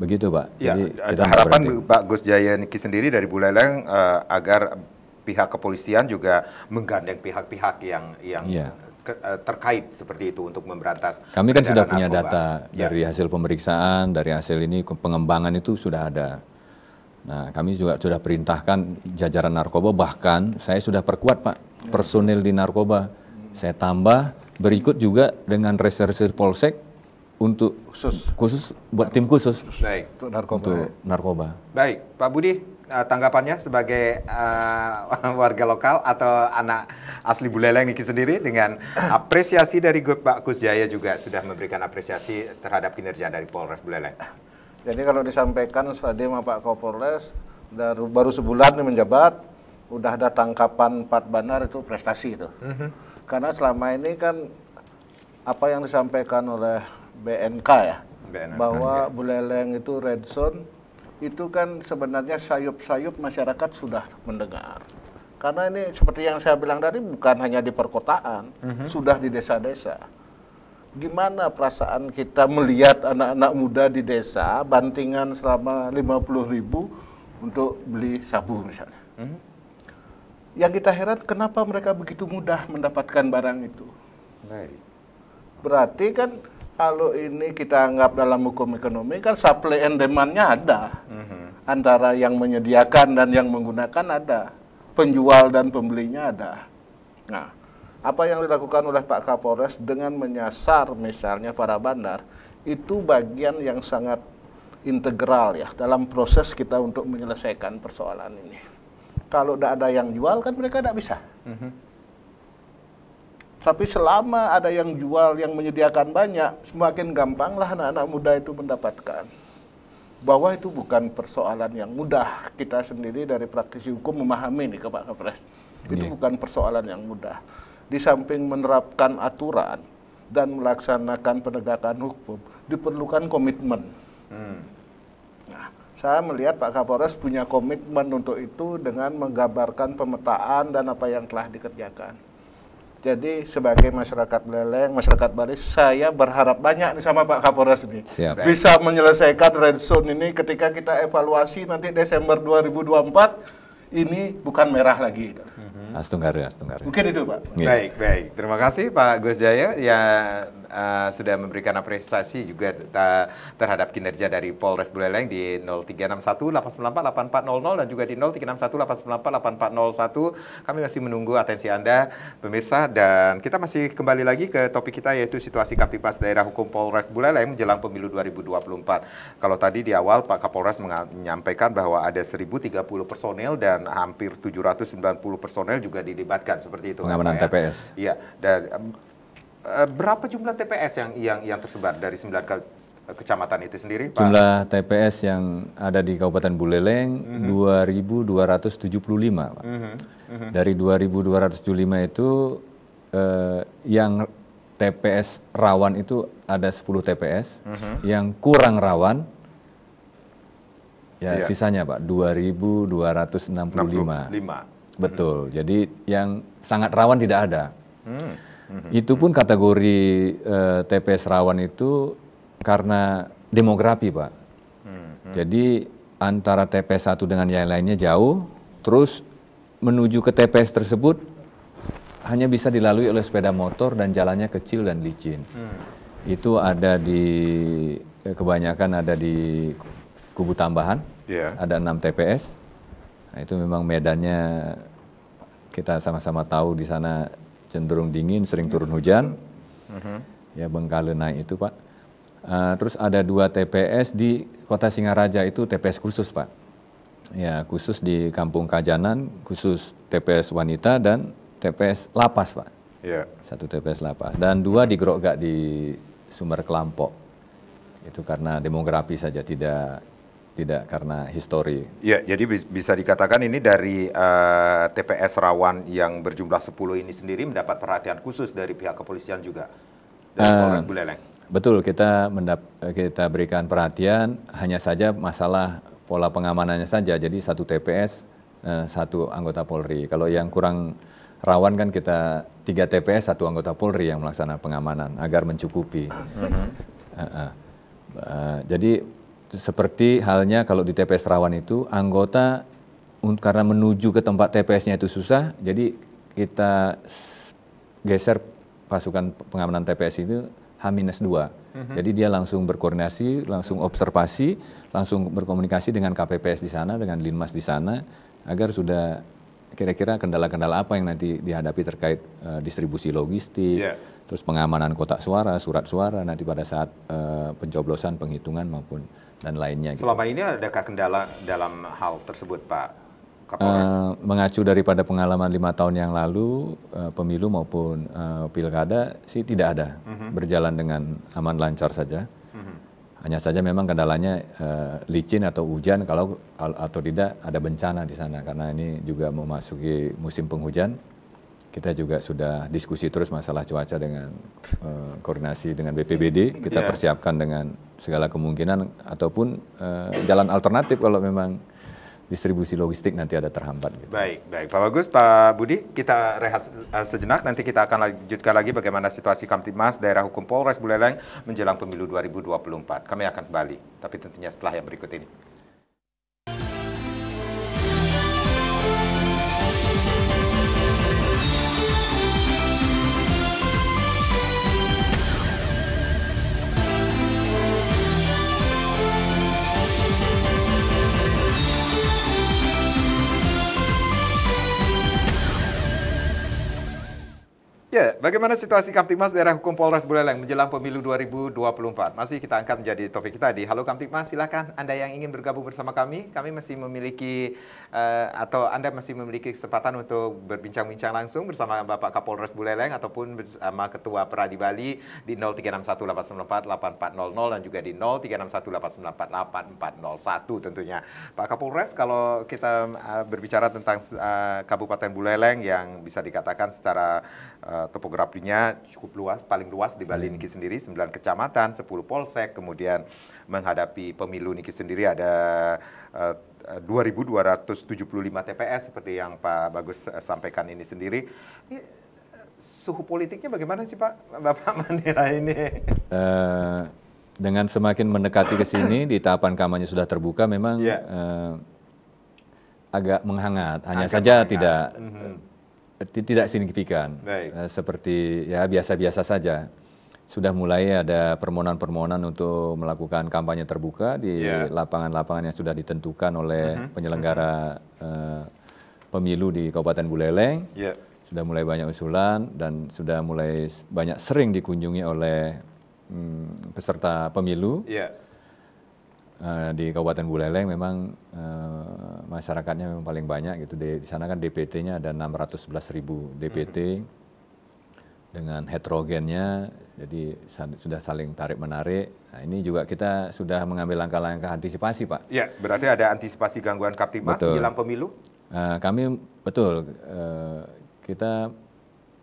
Begitu Pak. Ya, Jadi kita harapan berhenti. Pak Gus Jaya Niki sendiri dari Buleleng agar pihak kepolisian juga menggandeng pihak-pihak yang Iya. terkait seperti itu untuk memberantas. Kami kan sudah peredaran punya narkoba. data Ya. dari hasil pemeriksaan, dari hasil ini pengembangan itu sudah ada. Nah, kami juga sudah perintahkan jajaran narkoba, bahkan saya sudah perkuat Pak personil di narkoba. Saya tambah berikut juga dengan reserse polsek untuk khusus buat tim khusus Baik. Untuk narkoba. untuk narkoba. Baik, Pak Budi, tanggapannya sebagai warga lokal atau anak asli Buleleng Niki sendiri dengan apresiasi dari Pak Gus Jaya juga sudah memberikan apresiasi terhadap kinerja dari Polres Buleleng. Jadi kalau disampaikan tadi sama Pak Kapolres, baru sebulan nih menjabat, udah ada tangkapan 4 bandar, itu prestasi itu. Karena selama ini kan apa yang disampaikan oleh BNK ya, BNK, bahwa Buleleng itu red zone, itu kan sebenarnya sayup-sayup masyarakat sudah mendengar. Karena ini seperti yang saya bilang tadi, bukan hanya di perkotaan, sudah di desa-desa. Gimana perasaan kita melihat anak-anak muda di desa bantingan selama 50.000 untuk beli sabu misalnya. Yang kita heran kenapa mereka begitu mudah mendapatkan barang itu. Baik. Berarti kan kalau ini kita anggap dalam hukum ekonomi kan supply and demand-nya ada. Antara yang menyediakan dan yang menggunakan ada. Penjual dan pembelinya ada. Nah, apa yang dilakukan oleh Pak Kapolres dengan menyasar misalnya para bandar, itu bagian yang sangat integral ya dalam proses kita untuk menyelesaikan persoalan ini. Kalau tidak ada yang jual kan mereka tidak bisa. Tapi selama ada yang jual, yang menyediakan banyak, semakin gampanglah anak-anak muda itu mendapatkan. Bahwa itu bukan persoalan yang mudah. Kita sendiri dari praktisi hukum memahami nih ke Pak Kapolres. Itu bukan persoalan yang mudah. Di samping menerapkan aturan dan melaksanakan penegakan hukum, diperlukan komitmen. Nah, saya melihat Pak Kapolres punya komitmen untuk itu dengan menggambarkan pemetaan dan apa yang telah dikerjakan. Jadi sebagai masyarakat Buleleng, masyarakat Bali, saya berharap banyak nih sama Pak Kapolres ini. Siap. Bisa menyelesaikan red zone ini ketika kita evaluasi nanti Desember 2024, ini bukan merah lagi. Astunggara. Mungkin itu Pak. Baik, baik. Terima kasih Pak Gus Jaya yang sudah memberikan apresiasi juga terhadap kinerja dari Polres Buleleng di 0361-894-8400 dan juga di 0361-894-8401. Kami masih menunggu atensi Anda, pemirsa, dan kita masih kembali lagi ke topik kita yaitu situasi Kamtibmas Daerah Hukum Polres Buleleng menjelang pemilu 2024. Kalau tadi di awal Pak Kapolres menyampaikan bahwa ada 1.030 personel dan hampir 790 personel juga dilibatkan seperti itu. Pengamanan kan, Pak, ya? TPS. Iya, dan berapa jumlah TPS yang tersebar dari 9 kecamatan itu sendiri, Pak? Jumlah TPS yang ada di Kabupaten Buleleng 2.275, Pak. Dari 2.275 itu yang TPS rawan itu ada 10 TPS, yang kurang rawan ya sisanya Pak 2.265. Betul. Jadi yang sangat rawan tidak ada. Itu pun kategori TPS rawan itu karena demografi, Pak. Jadi antara TPS satu dengan yang lainnya jauh, terus menuju ke TPS tersebut hanya bisa dilalui oleh sepeda motor dan jalannya kecil dan licin. Itu ada di kebanyakan ada di Kubu Tambahan, ada 6 TPS. Nah, itu memang medannya kita sama-sama tahu di sana cenderung dingin, sering turun hujan. Ya Bengkale naik itu, Pak. Terus ada 2 TPS di Kota Singaraja, itu TPS khusus, Pak. Ya, khusus di Kampung Kajanan, khusus TPS wanita dan TPS lapas, Pak. 1 TPS lapas dan 2 di Grogak di Sumber Kelampok. Itu karena demografi saja, tidak karena histori. Ya, jadi bisa dikatakan ini dari TPS rawan yang berjumlah 10 ini sendiri mendapat perhatian khusus dari pihak kepolisian juga dari Polres Buleleng. Betul, kita berikan perhatian, hanya saja masalah pola pengamanannya saja. Jadi 1 TPS 1 anggota Polri. Kalau yang kurang rawan kan kita 3 TPS 1 anggota Polri yang melaksanakan pengamanan agar mencukupi. Jadi seperti halnya kalau di TPS rawan itu anggota karena menuju ke tempat TPS-nya itu susah, jadi kita geser pasukan pengamanan TPS itu H-2. Jadi dia langsung berkoordinasi, langsung observasi, langsung berkomunikasi dengan KPPS di sana, dengan Linmas di sana, agar sudah kira-kira kendala-kendala apa yang nanti dihadapi terkait distribusi logistik, terus pengamanan kotak suara, surat suara nanti pada saat pencoblosan, penghitungan maupun dan lainnya. Selama ini adakah kendala dalam hal tersebut, Pak Kapolres? Mengacu daripada pengalaman 5 tahun yang lalu, pemilu maupun pilkada sih tidak ada, berjalan dengan aman lancar saja. Hanya saja memang kendalanya licin atau hujan, kalau atau tidak ada bencana di sana, karena ini juga memasuki musim penghujan. Kita juga sudah diskusi terus masalah cuaca dengan koordinasi dengan BPBD, kita persiapkan dengan segala kemungkinan ataupun jalan alternatif kalau memang distribusi logistik nanti ada terhambat. Gitu. Baik, Pak Bagus, Pak Budi, kita rehat sejenak, nanti kita akan lanjutkan lagi bagaimana situasi Kamtibmas Daerah Hukum Polres Buleleng menjelang pemilu 2024. Kami akan kembali, tapi tentunya setelah yang berikut ini. Ya, bagaimana situasi Kamtibmas Daerah Hukum Polres Buleleng menjelang pemilu 2024? Masih kita angkat menjadi topik kita di Halo Kamtibmas. Silakan Anda yang ingin bergabung bersama kami. Kami masih memiliki atau Anda masih memiliki kesempatan untuk berbincang-bincang langsung bersama Bapak Kapolres Buleleng ataupun bersama Ketua Peradi Bali di 0361844800 dan juga di 0361894841 tentunya. Pak Kapolres, kalau kita berbicara tentang Kabupaten Buleleng yang bisa dikatakan secara topografinya cukup luas, paling luas di Bali Niki sendiri, 9 kecamatan, 10 polsek, kemudian menghadapi pemilu Niki sendiri ada 2.275 TPS seperti yang Pak Bagus sampaikan ini sendiri. Ini, suhu politiknya bagaimana sih Pak, Bapak Mandira ini? Dengan semakin mendekati ke sini, di tahapan kampanye sudah terbuka, memang agak menghangat. Hanya saja tidak signifikan, seperti ya biasa-biasa saja. Sudah mulai ada permohonan-permohonan untuk melakukan kampanye terbuka di lapangan-lapangan yang sudah ditentukan oleh penyelenggara pemilu di Kabupaten Buleleng. Sudah mulai banyak usulan dan sudah mulai banyak sering dikunjungi oleh peserta pemilu. Di Kabupaten Buleleng memang masyarakatnya memang paling banyak gitu. Di sana kan DPT-nya ada 611.000 DPT dengan heterogennya, jadi sudah saling tarik-menarik. Nah, ini juga kita sudah mengambil langkah-langkah antisipasi, Pak. Ya, berarti ada antisipasi gangguan Kamtibmas menjelang pemilu? Kami kita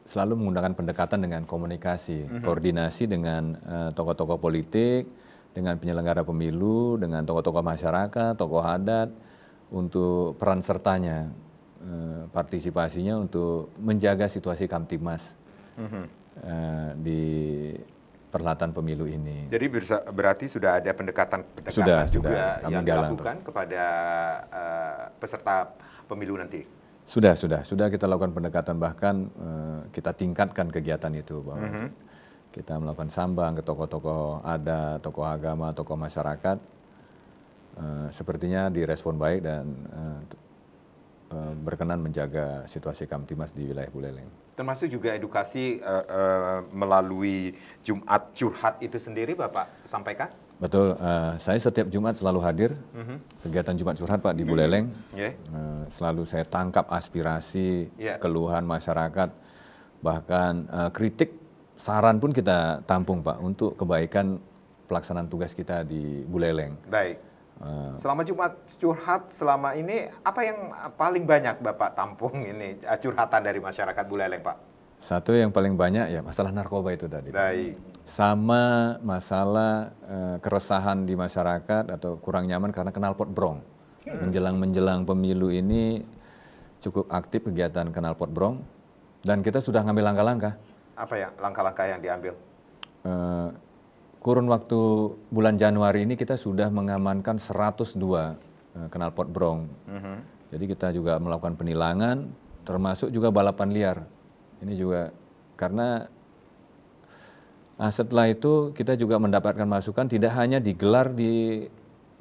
selalu menggunakan pendekatan dengan komunikasi, koordinasi dengan tokoh-tokoh politik, dengan penyelenggara pemilu, dengan tokoh-tokoh masyarakat, tokoh adat, untuk peran sertanya, partisipasinya untuk menjaga situasi Kamtibmas di perhelatan pemilu ini. Jadi berarti sudah ada pendekatan juga yang dilakukan kepada peserta pemilu nanti? Sudah kita lakukan pendekatan, bahkan kita tingkatkan kegiatan itu, bahwa kita melakukan sambang ke tokoh-tokoh adat, tokoh agama, tokoh masyarakat. Sepertinya direspon baik dan berkenan menjaga situasi Kamtibmas di wilayah Buleleng. Termasuk juga edukasi melalui Jumat Curhat itu sendiri Bapak sampaikan? Betul, saya setiap Jumat selalu hadir kegiatan Jumat Curhat Pak di Buleleng. Selalu saya tangkap aspirasi, keluhan masyarakat, bahkan kritik, saran pun kita tampung Pak untuk kebaikan pelaksanaan tugas kita di Buleleng. Baik. Selama Jumat Curhat selama ini apa yang paling banyak Bapak tampung ini curhatan dari masyarakat Buleleng Pak? Satu yang paling banyak ya masalah narkoba itu tadi. Baik. Sama masalah keresahan di masyarakat atau kurang nyaman karena knalpot brong. Menjelang pemilu ini cukup aktif kegiatan knalpot brong dan kita sudah ngambil langkah-langkah. Apa ya langkah-langkah yang diambil? Kurun waktu bulan Januari ini kita sudah mengamankan 102 knalpot brong. Jadi kita juga melakukan penilangan, termasuk juga balapan liar. Ini juga karena setelah itu kita juga mendapatkan masukan tidak hanya digelar di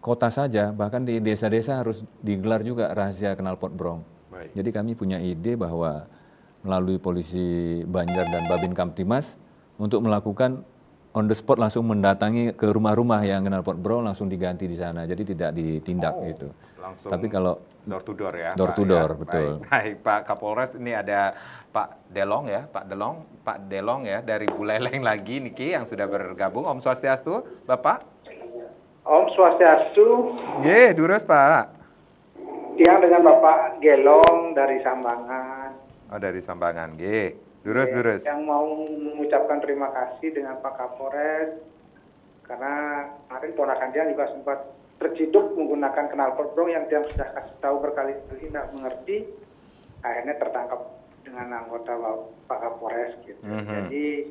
kota saja, bahkan di desa-desa harus digelar juga razia knalpot brong. Baik. Jadi kami punya ide bahwa melalui Polisi Banjar dan Babin Kamtimas untuk melakukan on the spot langsung mendatangi ke rumah-rumah yang knalpot brong langsung diganti di sana. Jadi tidak ditindak gitu. Langsung Tapi kalau door to door ya. door Pak, to door, ya? betul. Baik, Pak Kapolres, ini ada Pak Delong ya, Pak Delong ya dari Buleleng lagi niki yang sudah bergabung. Om Swastiastu, Bapak. Om Swastiastu. Durus Pak. Siang dengan Bapak Gelong dari Sambangan. Oh dari Sambangan, durus. Yang mau mengucapkan terima kasih dengan Pak Kapolres karena kemarin ponakan dia juga sempat terciduk menggunakan knalpot brong yang dia sudah kasih tahu berkali-kali tidak mengerti, akhirnya tertangkap dengan anggota Pak Kapolres gitu. Jadi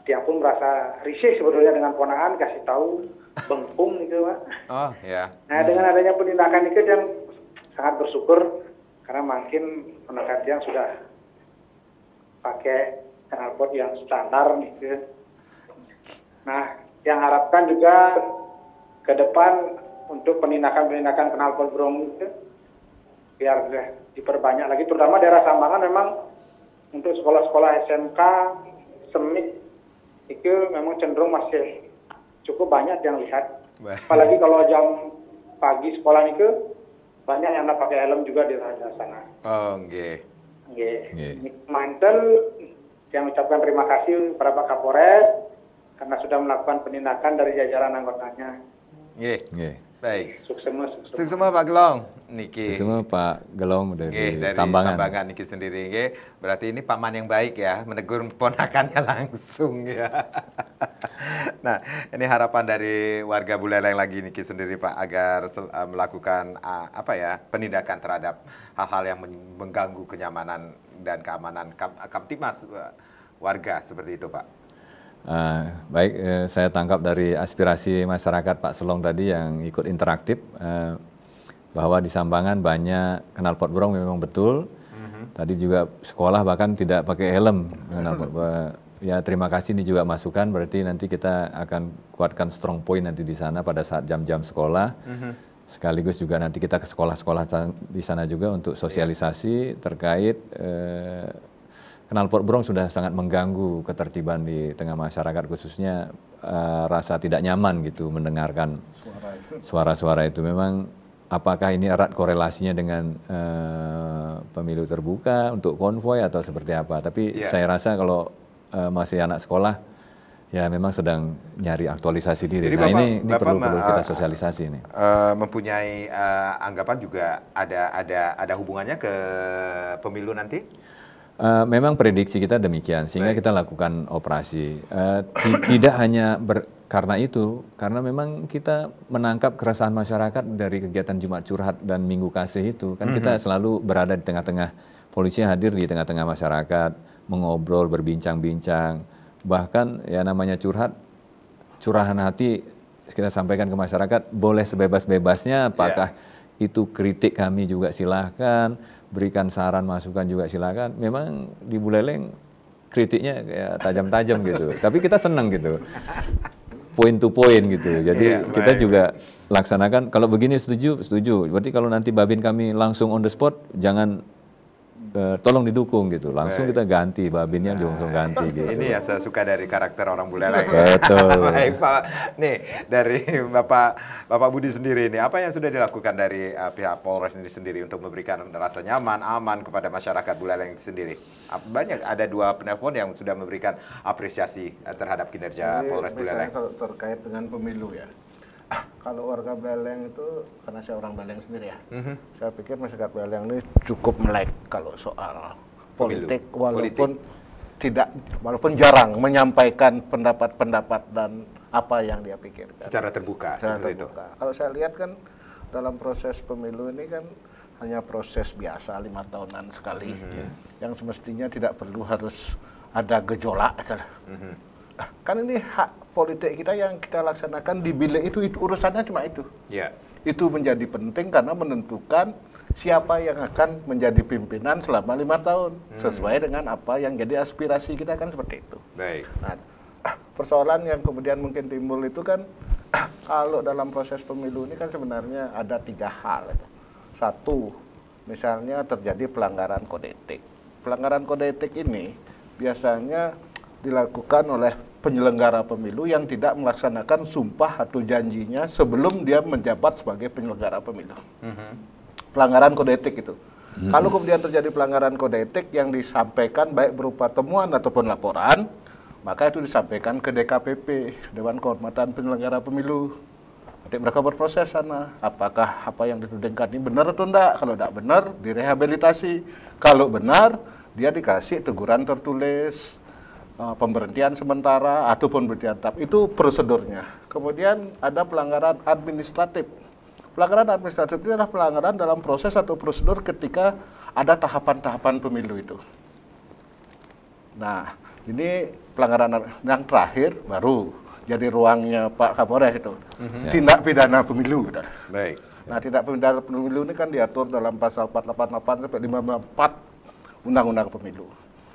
dia pun merasa risih sebetulnya dengan ponakan kasih tahu bengkung gitu Pak. Oh ya. Nah dengan adanya penindakan itu yang sangat bersyukur karena makin ponakan dia sudah pakai knalpot yang standar gitu. Nah yang harapkan juga ke depan untuk penindakan knalpot brong itu biar diperbanyak lagi, terutama daerah Sambangan memang untuk sekolah-sekolah SMK, SEMIK itu memang cenderung masih cukup banyak yang lihat. Apalagi kalau jam pagi sekolah itu banyak yang nggak pakai helm juga di sana. Oh, nggih. Mantel yang ucapkan terima kasih kepada Pak Kapolres karena sudah melakukan penindakan dari jajaran anggotanya. Nggih. Baik. Sukses semua Pak Gelong niki. Sukses Pak Gelong dari Sambangan niki sendiri nggih. Berarti ini paman yang baik ya, menegur ponakannya langsung ya. Nah, ini harapan dari warga Buleleng lagi niki sendiri Pak agar melakukan penindakan terhadap hal-hal yang mengganggu kenyamanan dan keamanan Kamtimas warga seperti itu Pak. Baik, saya tangkap dari aspirasi masyarakat Pak Selong tadi yang ikut interaktif bahwa di Sambangan banyak knalpot brong memang betul. Tadi juga sekolah bahkan tidak pakai helm knalpot. Ya terima kasih ini juga masukan, berarti nanti kita akan kuatkan strong point nanti di sana pada saat jam-jam sekolah. Sekaligus juga nanti kita ke sekolah-sekolah di sana juga untuk sosialisasi terkait knalpot brong sudah sangat mengganggu ketertiban di tengah masyarakat, khususnya rasa tidak nyaman gitu mendengarkan suara-suara itu. Memang apakah ini erat korelasinya dengan pemilu terbuka untuk konvoi atau seperti apa? Tapi saya rasa kalau masih anak sekolah ya memang sedang nyari aktualisasi diri. Jadi nah Bapak, ini perlu kita sosialisasi ini. Mempunyai anggapan juga ada hubungannya ke pemilu nanti? Memang prediksi kita demikian, sehingga kita lakukan operasi. Tidak hanya karena itu, karena memang kita menangkap keresahan masyarakat dari kegiatan Jumat Curhat dan Minggu Kasih itu. Kan kita selalu berada di tengah-tengah, polisi hadir di tengah-tengah masyarakat, mengobrol, berbincang-bincang. Bahkan ya namanya curhat, curahan hati kita sampaikan ke masyarakat, boleh sebebas-bebasnya, apakah itu kritik kami juga silahkan, berikan saran masukan juga silakan. Memang di Buleleng kritiknya kayak tajam-tajam gitu. Tapi kita senang gitu. Point to point gitu. Jadi kita juga laksanakan kalau begini setuju. Berarti kalau nanti babin kami langsung on the spot jangan tolong didukung gitu. Langsung kita ganti babinnya langsung ganti gitu. Ini yang saya suka dari karakter orang Buleleng. Betul. Baik Pak. Nih dari Bapak Budi sendiri ini apa yang sudah dilakukan dari pihak Polres ini sendiri untuk memberikan rasa nyaman, aman kepada masyarakat Buleleng sendiri? Banyak ada 2 penelpon yang sudah memberikan apresiasi terhadap kinerja Polres Buleleng. Kalau terkait dengan pemilu ya. Kalau warga Buleleng itu, karena saya orang Buleleng sendiri ya, saya pikir masyarakat Buleleng ini cukup melek kalau soal politik, walaupun jarang menyampaikan pendapat-pendapat dan apa yang dia pikirkan. Secara terbuka. Kalau saya lihat kan dalam proses pemilu ini kan hanya proses biasa 5 tahunan sekali, yang semestinya tidak perlu harus ada gejolak. Kan ini hak politik kita yang kita laksanakan di bilik itu urusannya cuma itu. Itu menjadi penting karena menentukan siapa yang akan menjadi pimpinan selama 5 tahun sesuai dengan apa yang jadi aspirasi kita, kan seperti itu. Nah, persoalan yang kemudian mungkin timbul itu kan kalau dalam proses pemilu ini kan sebenarnya ada 3 hal. Satu, misalnya terjadi pelanggaran kode etik. Pelanggaran kode etik ini biasanya dilakukan oleh penyelenggara pemilu yang tidak melaksanakan sumpah atau janjinya sebelum dia menjabat sebagai penyelenggara pemilu. Pelanggaran kode etik itu. Kalau kemudian terjadi pelanggaran kode etik yang disampaikan baik berupa temuan ataupun laporan, maka itu disampaikan ke DKPP, Dewan Kehormatan Penyelenggara Pemilu. Nanti mereka berproses sana, apakah apa yang ditudingkan ini benar atau enggak. Kalau tidak benar, direhabilitasi. Kalau benar, dia dikasih teguran tertulis, pemberhentian sementara ataupun pemberhentian tetap. Itu prosedurnya. Kemudian ada pelanggaran administratif. Pelanggaran administratif itu adalah pelanggaran dalam proses atau prosedur ketika ada tahapan-tahapan pemilu itu. Nah, ini pelanggaran yang terakhir baru jadi ruangnya Pak Kapolres itu. Tindak pidana pemilu. Baik. Nah, tindak pidana pemilu ini kan diatur dalam pasal 488 sampai 554 Undang-Undang Pemilu.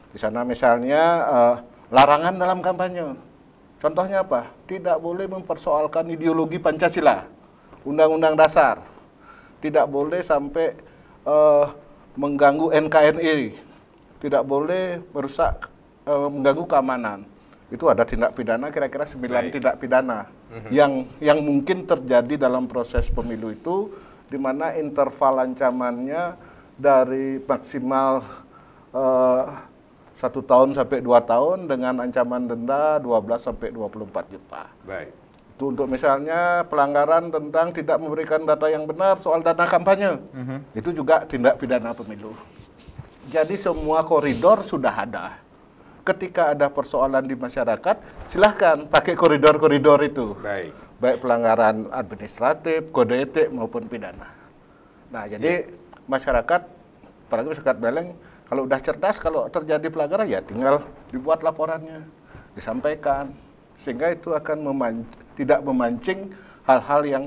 Di sana misalnya larangan dalam kampanye. Contohnya apa? Tidak boleh mempersoalkan ideologi Pancasila, Undang-Undang Dasar. Tidak boleh sampai mengganggu NKRI. Tidak boleh merusak, mengganggu keamanan. Itu ada tindak pidana, kira-kira 9 tindak pidana yang mungkin terjadi dalam proses pemilu itu, di mana interval ancamannya dari maksimal 1 tahun sampai 2 tahun dengan ancaman denda 12 sampai 24 juta. Itu untuk misalnya pelanggaran tentang tidak memberikan data yang benar soal dana kampanye. Itu juga tindak pidana pemilu. Jadi semua koridor sudah ada. Ketika ada persoalan di masyarakat, silahkan pakai koridor-koridor itu. Baik pelanggaran administratif, kode etik maupun pidana. Nah, jadi masyarakat, apalagi masyarakat Beleng, kalau udah cerdas, kalau terjadi pelanggaran ya tinggal dibuat laporannya, disampaikan, sehingga itu akan tidak memancing hal-hal yang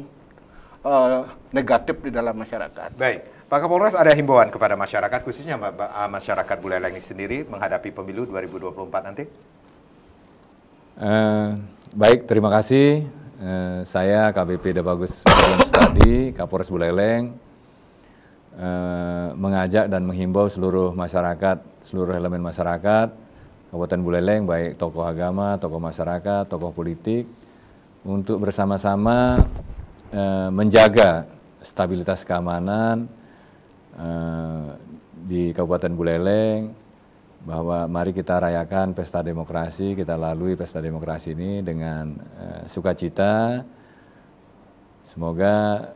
negatif di dalam masyarakat. Baik, Pak Kapolres, ada himbauan kepada masyarakat, khususnya masyarakat Buleleng sendiri menghadapi pemilu 2024 nanti? Baik, terima kasih. Saya KBP Debagus Stadi, Kapolres Buleleng, mengajak dan menghimbau seluruh masyarakat, seluruh elemen masyarakat, Kabupaten Buleleng, baik tokoh agama, tokoh masyarakat, tokoh politik, untuk bersama-sama menjaga stabilitas keamanan di Kabupaten Buleleng, bahwa mari kita rayakan pesta demokrasi, kita lalui pesta demokrasi ini dengan sukacita. Semoga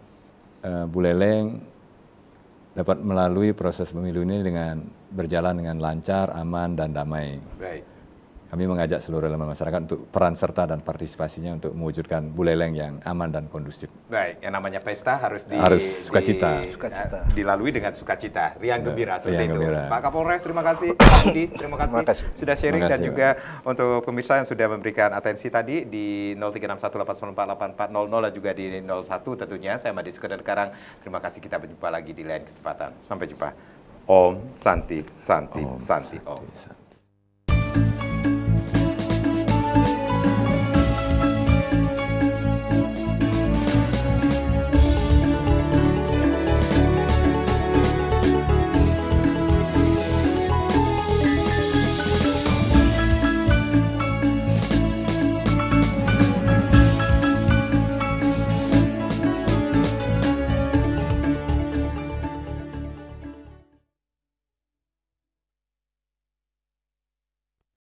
Buleleng dapat melalui proses pemilu ini dengan berjalan dengan lancar, aman, dan damai. Kami mengajak seluruh elemen masyarakat untuk peran serta dan partisipasinya untuk mewujudkan Buleleng yang aman dan kondusif. Baik, yang namanya pesta harus sukacita. Dilalui dengan sukacita, riang gembira seperti itu. Gembira. Pak Kapolres, terima kasih. Pak Budi, terima kasih sudah sharing, dan juga untuk pemirsa yang sudah memberikan atensi tadi di 0361848400 dan juga di 01 tentunya. Saya Madi Sukadana Karang. Terima kasih, kita berjumpa lagi di lain kesempatan. Sampai jumpa. Om Santi Santi Santi Om.